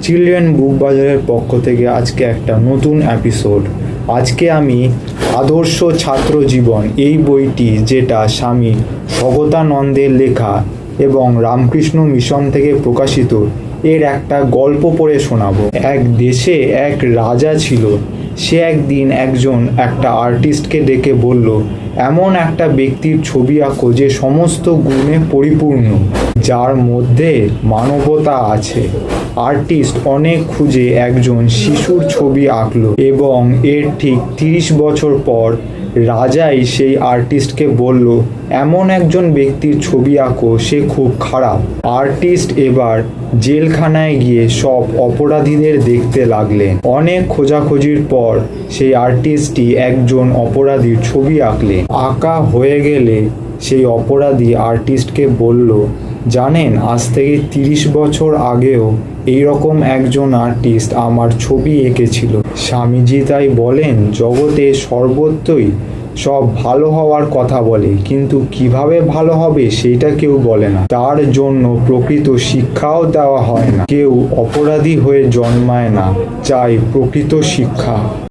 Children বুক বাজারের পক্ষ থেকে আজকে একটা নতুন এপিসোড। আজকে আমি আদর্শ ছাত্র জীবন এই বইটি, যেটা স্বামী স্বগতানন্দের লেখা এবং রামকৃষ্ণ মিশন থেকে প্রকাশিত, এর একটা গল্প পড়ে শোনাবো। এক দেশে এক রাজা ছিল। সে একদিন একটা আর্টিস্টকে ডেকে বলল, এমন একটা ব্যক্তির ছবি আঁকো যে সমস্ত গুণে পরিপূর্ণ, যার মধ্যে মানবতা আছে। আর্টিস্ট অনেক খুঁজে একজন শিশুর ছবি আঁকলো এবং এর ঠিক 30 বছর পর রাজাই সেই আর্টিস্টকে বলল, এমন একজন ব্যক্তির ছবি আঁকো সে খুব খারাপ। আর্টিস্ট এবার জেলখানায় গিয়ে সব অপরাধীদের দেখতে লাগলেন। অনেক খোঁজাখুঁজির পর সেই আর্টিস্টই একজন অপরাধীর ছবি আঁকলেন। আঁকা হয়ে গেলে সেই অপরাধী আর্টিস্টকে বলল, জানেন, আজ থেকে 30 বছর আগেও এইরকম একজন আর্টিস্ট আমার ছবি এঁকেছিল। স্বামীজি তাই বলেন, জগতে সর্বত্রই সব ভালো হওয়ার কথা বলে, কিন্তু কিভাবে ভালো হবে সেটা কেউ বলে না। তার জন্য প্রকৃত শিক্ষাও দেওয়া হয় না। কেউ অপরাধী হয়ে জন্মায় না, চাই প্রকৃত শিক্ষা।